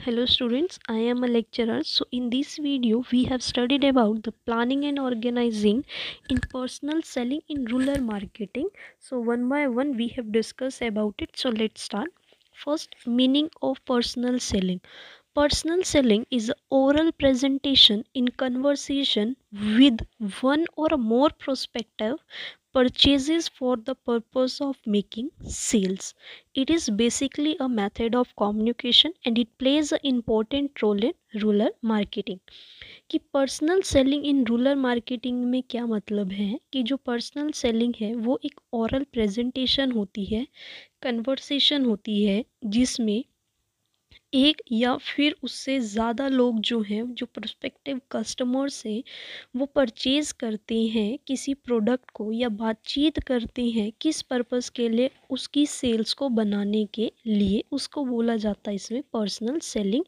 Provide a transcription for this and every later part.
Hello students, I am a lecturer. So in this video we have studied about the planning and organizing in personal selling in rural marketing. So one by one we have discussed about it. So let's start. First, meaning of personal selling. Personal selling is a oral presentation in conversation with one or more prospective purchases for the purpose of making sales. It is basically a method of communication and it plays an important role in rural marketing. कि personal selling in rural marketing में क्या मतलब है कि जो personal selling है वो एक ओरल प्रेजेंटेशन होती है, कन्वर्सेशन होती है जिसमें एक या फिर उससे ज़्यादा लोग जो हैं जो प्रोस्पेक्टिव कस्टमर्स हैं वो परचेज़ करते हैं किसी प्रोडक्ट को या बातचीत करते हैं किस पर्पस के लिए उसकी सेल्स को बनाने के लिए उसको बोला जाता है इसमें पर्सनल सेलिंग।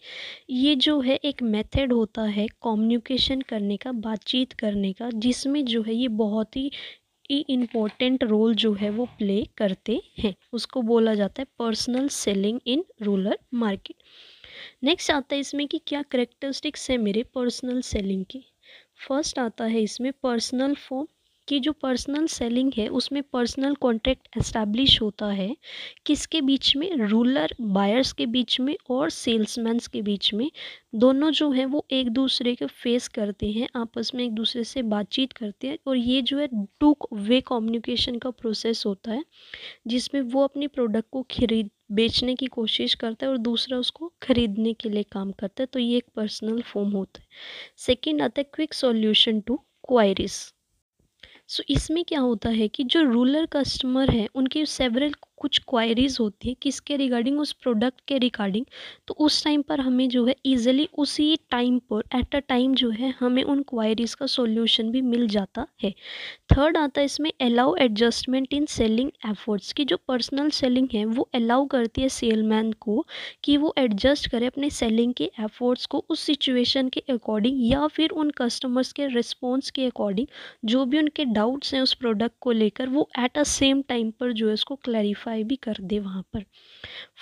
ये जो है एक मेथड होता है कम्युनिकेशन करने का, बातचीत करने का, जिसमें जो है ये बहुत ही इम्पोर्टेंट रोल जो है वो प्ले करते हैं। उसको बोला जाता है personal selling in rural market. Next आता है इसमें कि क्या करेक्टरिस्टिक्स है मेरे पर्सनल सेलिंग की। फर्स्ट आता है इसमें पर्सनल फॉर्म की जो पर्सनल सेलिंग है उसमें पर्सनल कॉन्ट्रैक्ट एस्टैब्लिश होता है किसके बीच में, रूरल बायर्स के बीच में और सेल्समैन्स के बीच में। दोनों जो हैं वो एक दूसरे के फेस करते हैं, आपस में एक दूसरे से बातचीत करते हैं और ये जो है टू वे कम्युनिकेशन का प्रोसेस होता है जिसमें वो अपनी प्रोडक्ट को खरीद बेचने की कोशिश करता है और दूसरा उसको खरीदने के लिए काम करता है। तो ये एक पर्सनल फॉर्म होता है। सेकंड आता है क्विक सॉल्यूशन टू क्वायरीज। सो इसमें क्या होता है कि जो रूरल कस्टमर है उनकी सेवरल कुछ क्वायरीज होती है किसके रिगार्डिंग, उस प्रोडक्ट के रिगार्डिंग। तो उस टाइम पर हमें जो है ईजिली उसी टाइम पर एट अ टाइम जो है हमें उन क्वायरीज का सॉल्यूशन भी मिल जाता है। थर्ड आता है इसमें allow adjustment in selling efforts की जो पर्सनल सेलिंग है वो अलाउ करती है सेलमैन को कि वो एडजस्ट करे अपने सेलिंग के एफर्ट्स को उस सिचुएशन के अकॉर्डिंग या फिर उन कस्टमर्स के रिस्पॉन्स के अकॉर्डिंग। जो भी उनके डाउट्स हैं उस प्रोडक्ट को लेकर वो एट अ सेम टाइम पर जो है उसको क्लैरिफाई भी कर दे वहाँ पर।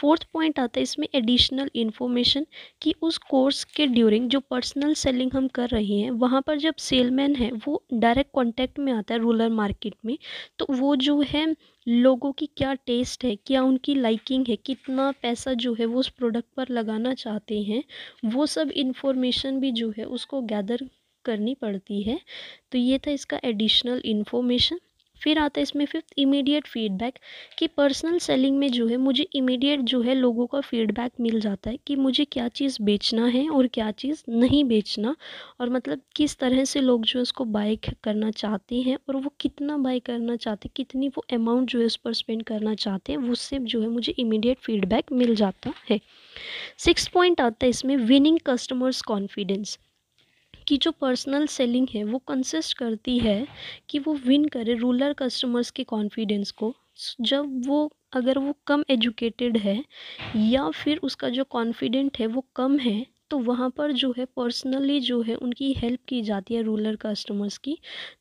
फोर्थ पॉइंट आता है इसमें एडिशनल इन्फॉर्मेशन कि उस कोर्स के ड्यूरिंग जो पर्सनल सेलिंग हम कर रहे हैं वहाँ पर जब सेलमैन है वो डायरेक्ट कांटेक्ट में आता है रूरल मार्केट में, तो वो जो है लोगों की क्या टेस्ट है, क्या उनकी लाइकिंग है, कितना पैसा जो है वो उस प्रोडक्ट पर लगाना चाहते हैं, वो सब इन्फॉर्मेशन भी जो है उसको गैदर करनी पड़ती है। तो ये था इसका एडिशनल इन्फॉर्मेशन। फिर आता है इसमें फिफ्थ इमीडिएट फीडबैक कि पर्सनल सेलिंग में जो है मुझे इमीडिएट जो है लोगों का फीडबैक मिल जाता है कि मुझे क्या चीज़ बेचना है और क्या चीज़ नहीं बेचना, और मतलब किस तरह से लोग जो है उसको बाय करना चाहते हैं और वो कितना बाय करना चाहते हैं, कितनी वो अमाउंट जो है उस पर स्पेंड करना चाहते हैं, उससे जो है मुझे इमीडिएट फीडबैक मिल जाता है। सिक्स पॉइंट आता है इसमें विनिंग कस्टमर्स कॉन्फिडेंस की जो पर्सनल सेलिंग है वो कंसिस्ट करती है कि वो विन करे रूरल कस्टमर्स के कॉन्फिडेंस को। जब वो अगर वो कम एजुकेटेड है या फिर उसका जो कॉन्फिडेंट है वो कम है तो वहाँ पर जो है पर्सनली जो है उनकी हेल्प की जाती है रूरल कस्टमर्स की।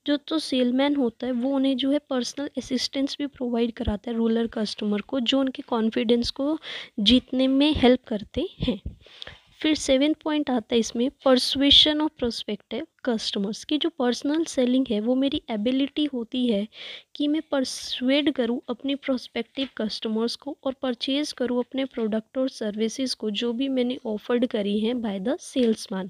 जो तो सेलमैन होता है वो उन्हें जो है पर्सनल असिस्टेंस भी प्रोवाइड कराता है रूरल कस्टमर को, जो उनके कॉन्फिडेंस को जीतने में हेल्प करते हैं। फिर सेवेंथ पॉइंट आता है इसमें परसुएशन ऑफ प्रोस्पेक्टिव कस्टमर्स की जो पर्सनल सेलिंग है वो मेरी एबिलिटी होती है कि मैं परसुएड करूँ अपने प्रोस्पेक्टिव कस्टमर्स को और परचेज़ करूँ अपने प्रोडक्ट और सर्विसेज को जो भी मैंने ऑफर्ड करी हैं बाय द सेल्समैन।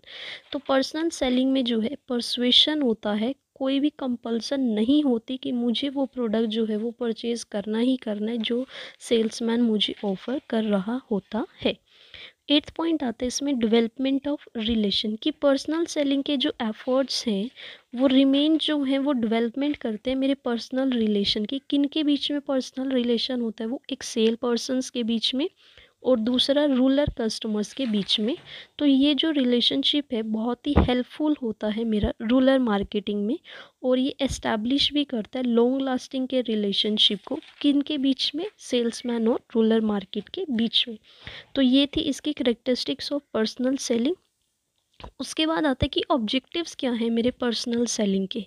तो पर्सनल सेलिंग में जो है परसुएशन होता है, कोई भी कंपल्सन नहीं होती कि मुझे वो प्रोडक्ट जो है वो परचेज़ करना ही करना है जो सेल्समैन मुझे ऑफ़र कर रहा होता है। एट्थ पॉइंट आता है इसमें डेवलपमेंट ऑफ रिलेशन की पर्सनल सेलिंग के जो एफर्ट्स हैं वो रिमेन जो हैं वो डेवलपमेंट करते हैं मेरे पर्सनल रिलेशन की। किन के बीच में पर्सनल रिलेशन होता है, वो एक सेल पर्सनस के बीच में और दूसरा रूरल कस्टमर्स के बीच में। तो ये जो रिलेशनशिप है बहुत ही हेल्पफुल होता है मेरा रूरल मार्केटिंग में और ये एस्टैब्लिश भी करता है लॉन्ग लास्टिंग के रिलेशनशिप को किन के बीच में, सेल्समैन और रूरल मार्केट के बीच में। तो ये थी इसकी करेक्टरिस्टिक्स ऑफ पर्सनल सेलिंग। उसके बाद आता है कि ऑब्जेक्टिव्स क्या हैं मेरे पर्सनल सेलिंग के।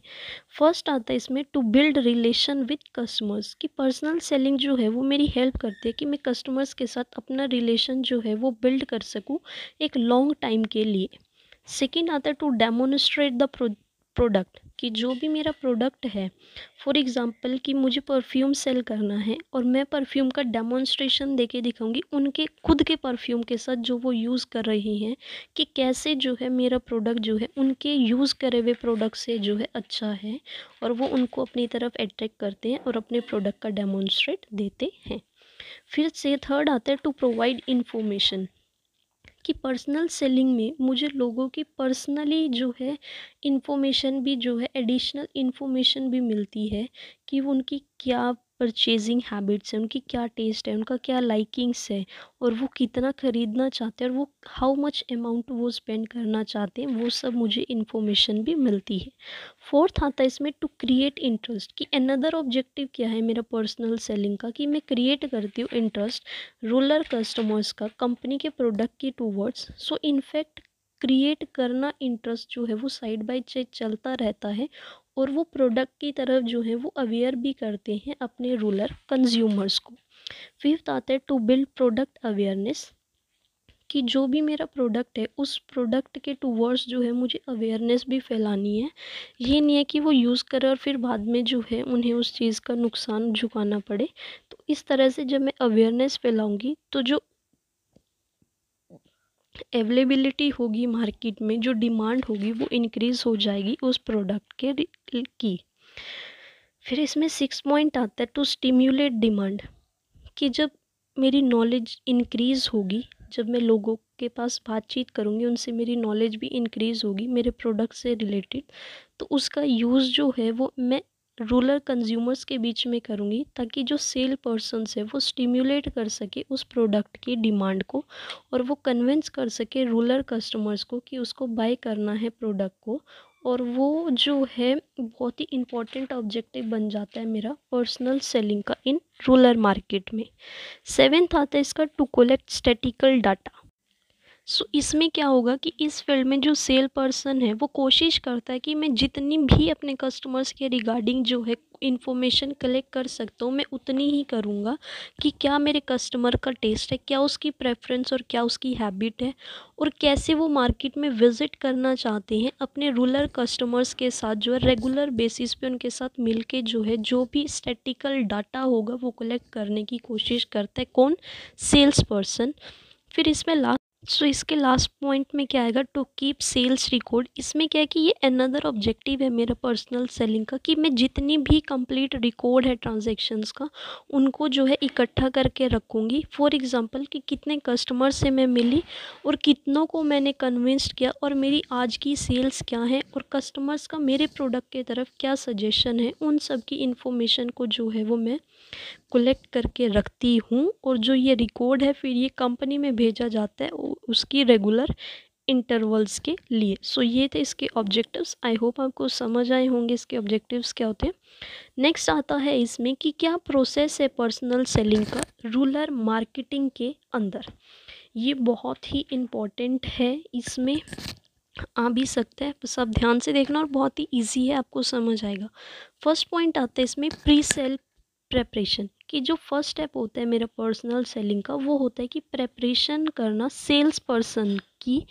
फर्स्ट आता है इसमें to build relation with customers, कि पर्सनल सेलिंग जो है वो मेरी हेल्प करती है कि मैं कस्टमर्स के साथ अपना रिलेशन जो है वो बिल्ड कर सकूँ एक लॉन्ग टाइम के लिए। सेकेंड आता है टू डेमोन्स्ट्रेट द प्रोडक्ट, कि जो भी मेरा प्रोडक्ट है, फॉर एग्ज़ाम्पल कि मुझे परफ्यूम सेल करना है और मैं परफ्यूम का डेमोन्स्ट्रेशन देके दिखाऊंगी उनके खुद के परफ्यूम के साथ जो वो यूज़ कर रही हैं, कि कैसे जो है मेरा प्रोडक्ट जो है उनके यूज़ करे हुए प्रोडक्ट से जो है अच्छा है, और वो उनको अपनी तरफ अट्रैक्ट करते हैं और अपने प्रोडक्ट का डेमोन्स्ट्रेट देते हैं। फिर से थर्ड आता है टू प्रोवाइड इन्फॉर्मेशन, कि पर्सनल सेलिंग में मुझे लोगों की पर्सनली जो है इन्फॉर्मेशन भी जो है एडिशनल इन्फॉर्मेशन भी मिलती है, कि वो उनकी क्या परचेजिंग हैबिट्स हैं, उनकी क्या टेस्ट है, उनका क्या लाइकिंग्स है, और वो कितना ख़रीदना चाहते हैं, और वो हाउ मच अमाउंट वो स्पेंड करना चाहते हैं, वो सब मुझे इन्फॉर्मेशन भी मिलती है। फोर्थ आता है इसमें टू क्रिएट इंटरेस्ट, कि अनदर ऑब्जेक्टिव क्या है मेरा पर्सनल सेलिंग का, कि मैं क्रिएट करती हूँ इंटरेस्ट रूरल कस्टमर्स का कंपनी के प्रोडक्ट की टूवर्ड्स। सो इनफैक्ट क्रिएट करना इंटरेस्ट जो है वो साइड बाय साइड चलता रहता है, और वो प्रोडक्ट की तरफ जो है वो अवेयर भी करते हैं अपने रूरल कंज्यूमर्स को। फिफ्थ आता है टू बिल्ड प्रोडक्ट अवेयरनेस, कि जो भी मेरा प्रोडक्ट है उस प्रोडक्ट के टूवर्ड्स जो है मुझे अवेयरनेस भी फैलानी है। ये नहीं है कि वो यूज़ करें और फिर बाद में जो है उन्हें उस चीज़ का नुकसान झुकाना पड़े। तो इस तरह से जब मैं अवेयरनेस फैलाऊंगी तो जो अवेलेबिलिटी होगी मार्केट में, जो डिमांड होगी वो इंक्रीज़ हो जाएगी उस प्रोडक्ट के की। फिर इसमें सिक्स पॉइंट आता है टू स्टिम्युलेट डिमांड, कि जब मेरी नॉलेज इंक्रीज़ होगी, जब मैं लोगों के पास बातचीत करूँगी उनसे मेरी नॉलेज भी इंक्रीज़ होगी मेरे प्रोडक्ट से रिलेटेड, तो उसका यूज़ जो है वो मैं रूरल कंज्यूमर्स के बीच में करूँगी, ताकि जो सेल पर्सन्स है वो स्टिम्युलेट कर सके उस प्रोडक्ट की डिमांड को, और वो कन्विंस कर सके रूरल कस्टमर्स को कि उसको बाय करना है प्रोडक्ट को। और वो जो है बहुत ही इम्पॉर्टेंट ऑब्जेक्टिव बन जाता है मेरा पर्सनल सेलिंग का इन रूरल मार्केट में। सेवेंथ आता है इसका टू कलेक्ट स्टैटिकल डाटा। सो इसमें क्या होगा कि इस फील्ड में जो सेल पर्सन है वो कोशिश करता है कि मैं जितनी भी अपने कस्टमर्स के रिगार्डिंग जो है इन्फॉर्मेशन कलेक्ट कर सकता हूँ मैं उतनी ही करूँगा, कि क्या मेरे कस्टमर का टेस्ट है, क्या उसकी प्रेफरेंस और क्या उसकी हैबिट है, और कैसे वो मार्केट में विज़िट करना चाहते हैं अपने रूरल कस्टमर्स के साथ जो है रेगुलर बेसिस पे उनके साथ मिल के जो है जो भी स्टैटिकल डाटा होगा वो कलेक्ट करने की कोशिश करता है कौन, सेल्स पर्सन। फिर इसमें सो इसके लास्ट पॉइंट में क्या आएगा, टू कीप सेल्स रिकॉर्ड। इसमें क्या है कि ये अनदर ऑब्जेक्टिव है मेरा पर्सनल सेलिंग का, कि मैं जितनी भी कंप्लीट रिकॉर्ड है ट्रांजैक्शंस का उनको जो है इकट्ठा करके रखूँगी। फॉर एग्जांपल कि कितने कस्टमर से मैं मिली और कितनों को मैंने कन्विंस्ड किया, और मेरी आज की सेल्स क्या है, और कस्टमर्स का मेरे प्रोडक्ट के तरफ क्या सजेशन है, उन सब की इन्फॉर्मेशन को जो है वो मैं कलेक्ट करके रखती हूँ। और जो ये रिकॉर्ड है फिर ये कंपनी में भेजा जाता है उसकी रेगुलर इंटरवल्स के लिए। सो ये थे इसके ऑब्जेक्टिव्स। आई होप आपको समझ आए होंगे इसके ऑब्जेक्टिव्स क्या होते हैं। नेक्स्ट आता है इसमें कि क्या प्रोसेस है पर्सनल सेलिंग का रूरल मार्केटिंग के अंदर। ये बहुत ही इम्पोर्टेंट है, इसमें आ भी सकता है, बस आप ध्यान से देखना और बहुत ही ईजी है, आपको समझ आएगा। फर्स्ट पॉइंट आता है इसमें प्री सेल प्रेपरेशन, कि जो फर्स्ट स्टेप होता है मेरा पर्सनल सेलिंग का वो होता है कि प्रेपरेशन करना सेल्स पर्सन की,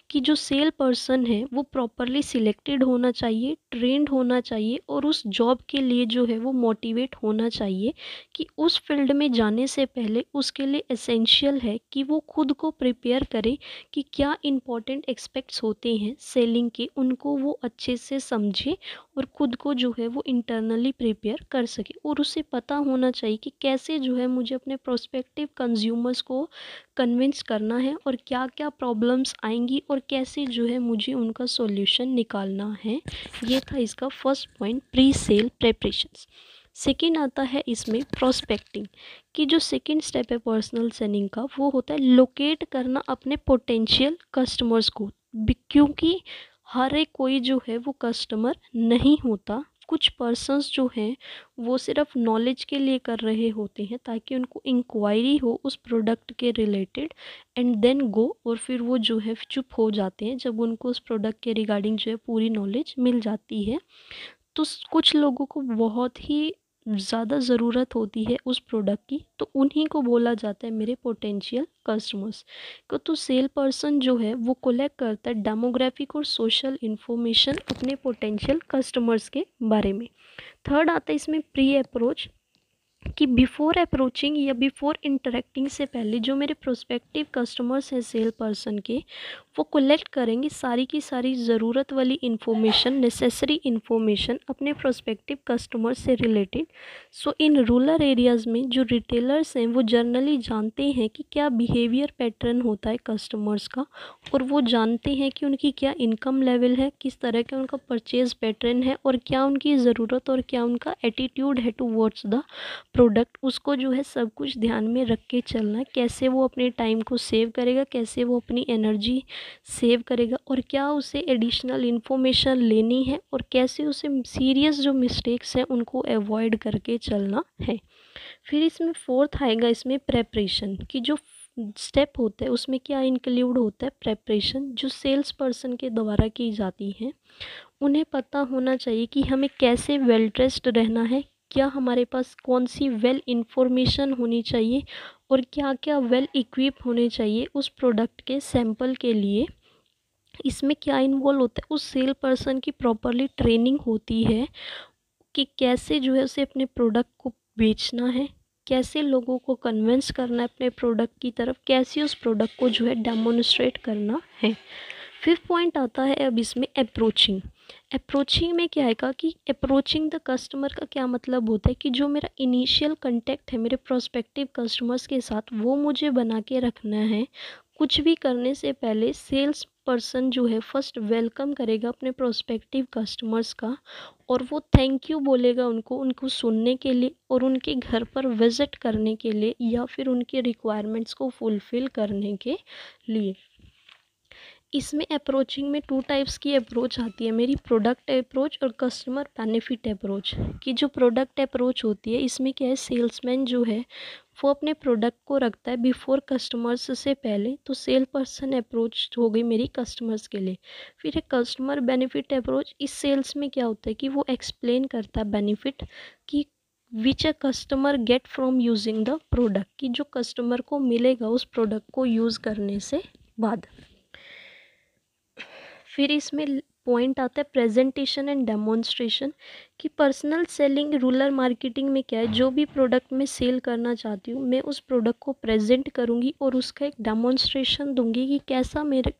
कि जो सेल पर्सन है वो प्रॉपरली सिलेक्टेड होना चाहिए, ट्रेंड होना चाहिए, और उस जॉब के लिए जो है वो मोटिवेट होना चाहिए, कि उस फील्ड में जाने से पहले उसके लिए एसेंशियल है कि वो खुद को प्रिपेयर करे, कि क्या इंपॉर्टेंट एस्पेक्ट्स होते हैं सेलिंग के उनको वो अच्छे से समझे और खुद को जो है वो इंटरनली प्रिपेयर कर सके। और उसे पता होना चाहिए कि कैसे जो है मुझे अपने प्रोस्पेक्टिव कंज्यूमर्स को कन्विंस करना है, और क्या क्या प्रॉब्लम्स आएंगी, और कैसे जो है मुझे उनका सॉल्यूशन निकालना है। ये था इसका first point, pre sale preparations. Second आता है इसमें प्रोस्पेक्टिंग, कि जो सेकेंड स्टेप है पर्सनल सेलिंग का वो होता है लोकेट करना अपने पोटेंशियल कस्टमर्स को, क्योंकि हर एक कोई जो है वो कस्टमर नहीं होता, कुछ पर्सन्स जो हैं वो सिर्फ नॉलेज के लिए कर रहे होते हैं ताकि उनको इंक्वायरी हो उस प्रोडक्ट के रिलेटेड एंड देन गो, और फिर वो जो है चुप हो जाते हैं जब उनको उस प्रोडक्ट के रिगार्डिंग जो है पूरी नॉलेज मिल जाती है। तो कुछ लोगों को बहुत ही ज़्यादा ज़रूरत होती है उस प्रोडक्ट की, तो उन्हीं को बोला जाता है मेरे पोटेंशियल कस्टमर्स को। तो सेल पर्सन जो है वो कलेक्ट करता है डेमोग्राफिक और सोशल इन्फॉर्मेशन अपने पोटेंशियल कस्टमर्स के बारे में। थर्ड आता है इसमें प्री अप्रोच, कि बिफ़ोर अप्रोचिंग या बिफ़ोर इंटरेक्टिंग से पहले जो मेरे प्रोस्पेक्टिव कस्टमर्स हैं सेल पर्सन के, वो कलेक्ट करेंगे सारी की सारी ज़रूरत वाली इन्फॉर्मेशन, नेसेसरी इन्फॉर्मेशन अपने प्रोस्पेक्टिव कस्टमर्स से related. So in rural areas में जो रिटेलर्स हैं वो जनरली जानते हैं कि क्या बिहेवियर पैटर्न होता है कस्टमर्स का, और वो जानते हैं कि उनकी क्या इनकम लेवल है, किस तरह का उनका परचेज़ पैटर्न है, और क्या उनकी ज़रूरत और क्या उनका एटीट्यूड है टूवर्ड्स द प्रोडक्ट। उसको जो है सब कुछ ध्यान में रख के चलना है, कैसे वो अपने टाइम को सेव करेगा, कैसे वो अपनी एनर्जी सेव करेगा, और क्या उसे एडिशनल इन्फॉर्मेशन लेनी है, और कैसे उसे सीरियस जो मिस्टेक्स हैं उनको अवॉइड करके चलना है। फिर इसमें फोर्थ आएगा इसमें प्रेपरेशन, की जो स्टेप होता है उसमें क्या इंक्लूड होता है प्रेपरेशन, जो सेल्स पर्सन के द्वारा की जाती है। उन्हें पता होना चाहिए कि हमें कैसे वेल ड्रेस्ड रहना है, क्या हमारे पास कौन सी वेल इंफॉर्मेशन होनी चाहिए, और क्या क्या वेल इक्विप होने चाहिए उस प्रोडक्ट के सैंपल के लिए। इसमें क्या इन्वॉल्व होता है, उस सेल पर्सन की प्रॉपरली ट्रेनिंग होती है कि कैसे जो है उसे अपने प्रोडक्ट को बेचना है, कैसे लोगों को कन्विंस करना है अपने प्रोडक्ट की तरफ, कैसे उस प्रोडक्ट को जो है डेमोन्स्ट्रेट करना है। फिफ्थ पॉइंट आता है अब इसमें अप्रोचिंग। अप्रोचिंग में क्या आएगा कि अप्रोचिंग द कस्टमर का क्या मतलब होता है कि जो मेरा इनिशियल कांटेक्ट है मेरे प्रोस्पेक्टिव कस्टमर्स के साथ वो मुझे बना के रखना है। कुछ भी करने से पहले सेल्स पर्सन जो है फर्स्ट वेलकम करेगा अपने प्रोस्पेक्टिव कस्टमर्स का, और वो थैंक यू बोलेगा उनको उनको सुनने के लिए और उनके घर पर विज़िट करने के लिए या फिर उनके रिक्वायरमेंट्स को फुलफ़िल करने के लिए। इसमें अप्रोचिंग में टू टाइप्स की अप्रोच आती है मेरी, प्रोडक्ट अप्रोच और कस्टमर बेनिफिट अप्रोच। कि जो प्रोडक्ट अप्रोच होती है इसमें क्या है, सेल्समैन जो है वो अपने प्रोडक्ट को रखता है बिफोर कस्टमर्स से पहले, तो सेल पर्सन अप्रोच हो गई मेरी कस्टमर्स के लिए। फिर एक कस्टमर बेनिफिट अप्रोच, इस सेल्स में क्या होता है कि वो एक्सप्लेन करता है बेनिफिट कि which a customer get from using the product, कि जो कस्टमर को मिलेगा उस प्रोडक्ट को यूज़ करने से बाद। फिर इसमें पॉइंट आता है प्रेजेंटेशन एंड डेमोन्स्ट्रेशन, कि पर्सनल सेलिंग रूरल मार्केटिंग में क्या है, जो भी प्रोडक्ट मैं सेल करना चाहती हूँ मैं उस प्रोडक्ट को प्रेजेंट करूँगी और उसका एक डेमोन्स्ट्रेशन दूंगी कि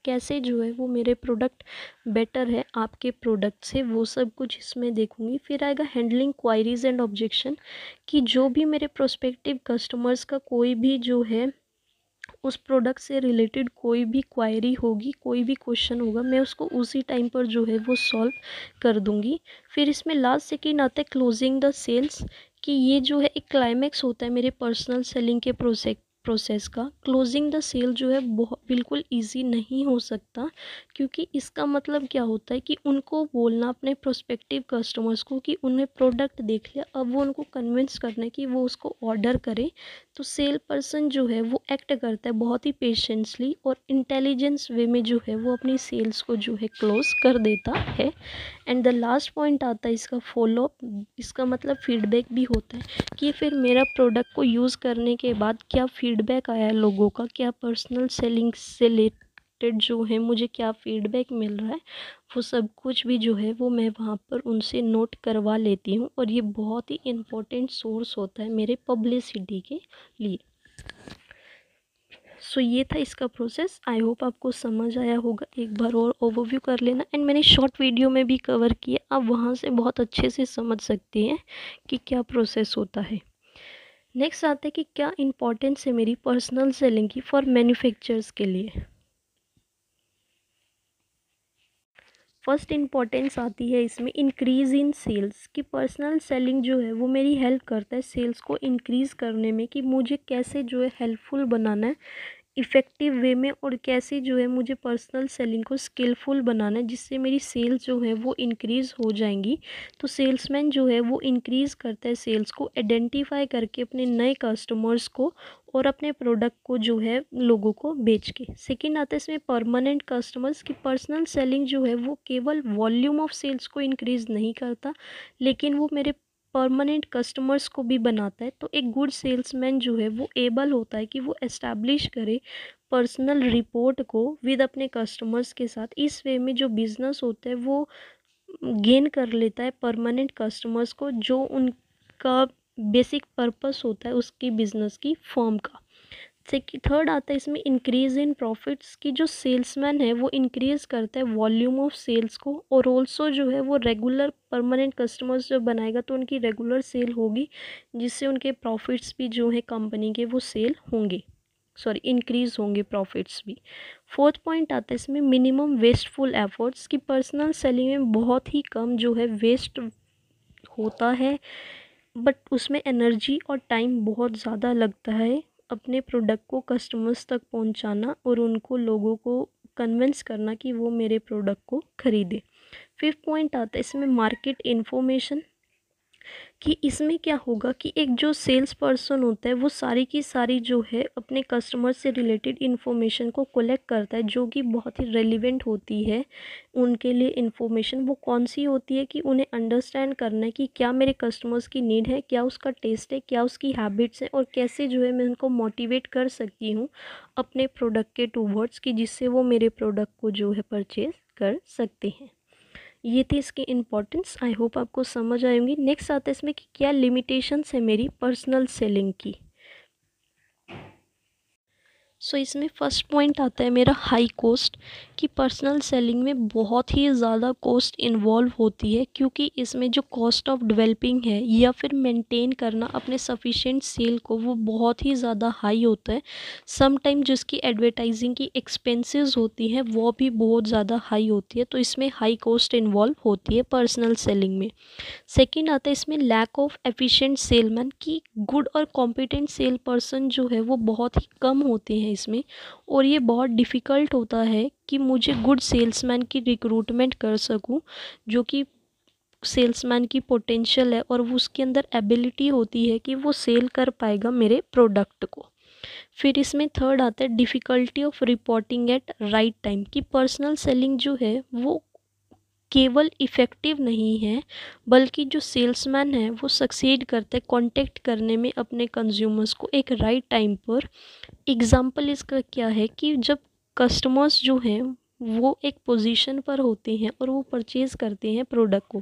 कैसे जो है वो मेरे प्रोडक्ट बेटर है आपके प्रोडक्ट से, वो सब कुछ इसमें देखूँगी। फिर आएगा हैंडलिंग क्वायरीज एंड ऑब्जेक्शन, कि जो भी मेरे प्रोस्पेक्टिव कस्टमर्स का कोई भी जो है उस प्रोडक्ट से रिलेटेड कोई भी क्वायरी होगी, कोई भी क्वेश्चन होगा, मैं उसको उसी टाइम पर जो है वो सॉल्व कर दूंगी। फिर इसमें लास्ट सेकेंड आता है क्लोजिंग द सेल्स, कि ये जो है एक क्लाइमैक्स होता है मेरे पर्सनल सेलिंग के प्रोसेस का। क्लोजिंग द सेल जो है बहुत बिल्कुल इजी नहीं हो सकता, क्योंकि इसका मतलब क्या होता है कि उनको बोलना अपने प्रोस्पेक्टिव कस्टमर्स को कि उन्हें प्रोडक्ट देख लिया, अब वो उनको कन्विंस करना है कि वो उसको ऑर्डर करें। तो सेल पर्सन जो है वो एक्ट करता है बहुत ही पेशेंसली और इंटेलिजेंस वे में जो है वो अपनी सेल्स को जो है क्लोज कर देता है। एंड द लास्ट पॉइंट आता है इसका फॉलोअप, इसका मतलब फीडबैक भी होता है कि फिर मेरा प्रोडक्ट को यूज़ करने के बाद क्या फीडबैक आया है लोगों का, क्या पर्सनल सेलिंग से रिलेटेड जो है मुझे क्या फीडबैक मिल रहा है, वो सब कुछ भी जो है वो मैं वहाँ पर उनसे नोट करवा लेती हूँ, और ये बहुत ही इम्पोर्टेंट सोर्स होता है मेरे पब्लिसिटी के लिए। सो ये था इसका प्रोसेस। आई होप आपको समझ आया होगा, एक बार और ओवरव्यू कर लेना। एंड मैंने शॉर्ट वीडियो में भी कवर किया, आप वहाँ से बहुत अच्छे से समझ सकते हैं कि क्या प्रोसेस होता है। नेक्स्ट आता है कि क्या इम्पोर्टेंस है मेरी पर्सनल सेलिंग की फॉर मैन्युफैक्चरर्स के लिए। फर्स्ट इम्पॉर्टेंस आती है इसमें इंक्रीज़ इन सेल्स, कि पर्सनल सेलिंग जो है वो मेरी हेल्प करता है सेल्स को इंक्रीज़ करने में, कि मुझे कैसे जो है हेल्पफुल बनाना है इफ़ेक्टिव वे में और कैसे जो है मुझे पर्सनल सेलिंग को स्किलफुल बनाना है जिससे मेरी सेल्स जो है वो इंक्रीज़ हो जाएंगी। तो सेल्समैन जो है वो इंक्रीज़ करता है सेल्स को आइडेंटिफाई करके अपने नए कस्टमर्स को और अपने प्रोडक्ट को जो है लोगों को बेच के। सेकेंड आता है इसमें परमानेंट कस्टमर्स की पर्सनल सेलिंग जो है वो केवल वॉल्यूम ऑफ सेल्स को इंक्रीज़ नहीं करता, लेकिन वो मेरे परमानेंट कस्टमर्स को भी बनाता है। तो एक गुड सेल्समैन जो है वो एबल होता है कि वो एस्टैब्लिश करे पर्सनल रिपोर्ट को विद अपने कस्टमर्स के साथ। इस वे में जो बिज़नेस होता है वो गेन कर लेता है परमानेंट कस्टमर्स को, जो उनका बेसिक पर्पस होता है उसकी बिज़नेस की फर्म का। थर्ड आता है इसमें इंक्रीज़ इन प्रॉफिट्स की जो सेल्समैन है वो इंक्रीज़ करता है वॉल्यूम ऑफ सेल्स को, और ऑल्सो जो है वो रेगुलर परमानेंट कस्टमर्स जब बनाएगा तो उनकी रेगुलर सेल होगी, जिससे उनके प्रॉफिट्स भी जो है कंपनी के वो सेल होंगे, सॉरी इंक्रीज़ होंगे प्रॉफिट्स भी। फोर्थ पॉइंट आता है इसमें मिनिमम वेस्टफुल एफर्ट्स की पर्सनल सेलिंग में बहुत ही कम जो है वेस्ट होता है, बट उसमें एनर्जी और टाइम बहुत ज़्यादा लगता है अपने प्रोडक्ट को कस्टमर्स तक पहुंचाना और उनको लोगों को कन्विंस करना कि वो मेरे प्रोडक्ट को ख़रीदे। फिफ्थ पॉइंट आता है इसमें मार्केट इन्फॉर्मेशन कि इसमें क्या होगा कि एक जो सेल्स पर्सन होता है वो सारी की सारी जो है अपने कस्टमर से रिलेटेड इन्फॉर्मेशन को कलेक्ट करता है, जो कि बहुत ही रेलिवेंट होती है उनके लिए। इन्फॉर्मेशन वो कौन सी होती है कि उन्हें अंडरस्टैंड करना है कि क्या मेरे कस्टमर्स की नीड है, क्या उसका टेस्ट है, क्या उसकी हैबिट्स हैं, और कैसे जो है मैं उनको मोटिवेट कर सकती हूँ अपने प्रोडक्ट के टूवर्ड्स की, जिससे वो मेरे प्रोडक्ट को जो है परचेज़ कर सकते हैं। ये थी इसकी इम्पोर्टेंस। आई होप आपको समझ आएंगी। नेक्स्ट आता है इसमें कि क्या लिमिटेशंस है मेरी पर्सनल सेलिंग की। सो इसमें फर्स्ट पॉइंट आता है मेरा हाई कॉस्ट कि पर्सनल सेलिंग में बहुत ही ज़्यादा कॉस्ट इन्वॉल्व होती है, क्योंकि इसमें जो कॉस्ट ऑफ डेवलपिंग है या फिर मेंटेन करना अपने सफिशिएंट सेल को वो बहुत ही ज़्यादा हाई होता है। सम टाइम जिसकी एडवर्टाइजिंग की एक्सपेंसेस होती हैं वो भी बहुत ज़्यादा हाई होती है, तो इसमें हाई कॉस्ट इन्वॉल्व होती है पर्सनल सेलिंग में। सेकेंड आता है इसमें लैक ऑफ एफिशिएंट सेलमैन की गुड और कॉम्पिटेंट सेल पर्सन जो है वो बहुत ही कम होते हैं इसमें, और ये बहुत डिफ़िकल्ट होता है कि मुझे गुड सेल्समैन की रिक्रूटमेंट कर सकूं, जो कि सेल्समैन की पोटेंशियल है और वो उसके अंदर एबिलिटी होती है कि वो सेल कर पाएगा मेरे प्रोडक्ट को। फिर इसमें थर्ड आता है difficulty of reporting at right time कि पर्सनल सेलिंग जो है वो केवल इफ़ेक्टिव नहीं है, बल्कि जो सेल्समैन है वो सक्सीड करते हैं कॉन्टेक्ट करने में अपने कंज्यूमर्स को एक राइट टाइम पर। एग्ज़ाम्पल इसका क्या है कि जब कस्टमर्स जो हैं वो एक पोजीशन पर होते हैं और वो परचेज़ करते हैं प्रोडक्ट को,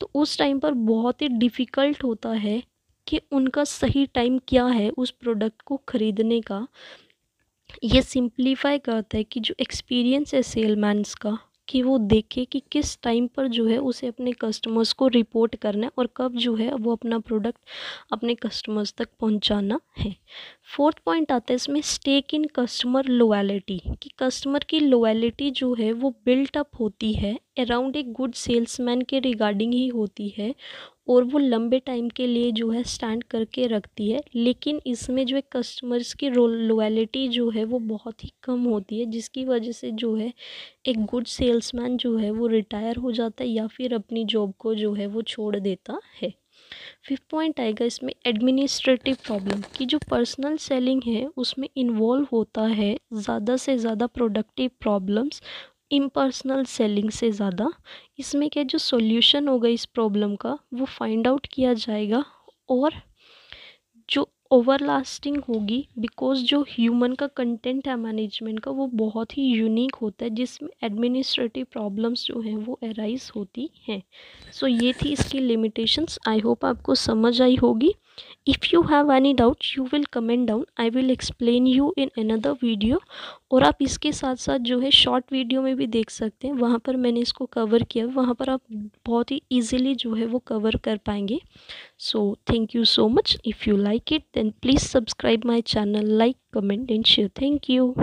तो उस टाइम पर बहुत ही डिफ़िकल्ट होता है कि उनका सही टाइम क्या है उस प्रोडक्ट को ख़रीदने का। ये सिंप्लीफाई करता है कि जो एक्सपीरियंस है सेलमैन्स का, कि वो देखे कि किस टाइम पर जो है उसे अपने कस्टमर्स को रिपोर्ट करना है और कब जो है वो अपना प्रोडक्ट अपने कस्टमर्स तक पहुंचाना है। फोर्थ पॉइंट आता है इसमें स्टेक इन कस्टमर लॉयल्टी कि कस्टमर की लॉयल्टी जो है वो बिल्ट अप होती है अराउंड एक गुड सेल्समैन के रिगार्डिंग ही होती है, और वो लंबे टाइम के लिए जो है स्टैंड करके रखती है। लेकिन इसमें जो है कस्टमर्स की लॉयल्टी जो है वो बहुत ही कम होती है, जिसकी वजह से जो है एक गुड सेल्समैन जो है वो रिटायर हो जाता है या फिर अपनी जॉब को जो है वो छोड़ देता है। फिफ्थ पॉइंट आएगा इसमें एडमिनिस्ट्रेटिव प्रॉब्लम कि जो पर्सनल सेलिंग है उसमें इन्वॉल्व होता है ज़्यादा से ज़्यादा प्रोडक्टिव प्रॉब्लम्स इम्पर्सनल सेलिंग से ज़्यादा। इसमें क्या जो सॉल्यूशन होगा इस प्रॉब्लम का वो फाइंड आउट किया जाएगा, और जो ओवरलास्टिंग होगी, बिकॉज जो ह्यूमन का कंटेंट है मैनेजमेंट का वो बहुत ही यूनिक होता है, जिसमें एडमिनिस्ट्रेटिव प्रॉब्लम्स जो हैं वो अराइज होती हैं। सो ये थी इसकी लिमिटेशंस। आई होप आपको समझ आई होगी। If you have any doubt you will comment down, I will explain you in another video. और आप इसके साथ साथ जो है शॉर्ट वीडियो में भी देख सकते हैं, वहाँ पर मैंने इसको कवर किया, वहाँ पर आप बहुत ही ईजिली जो है वो कवर कर पाएंगे। So thank you so much. If you like it then please subscribe my channel, like, comment and share. Thank you.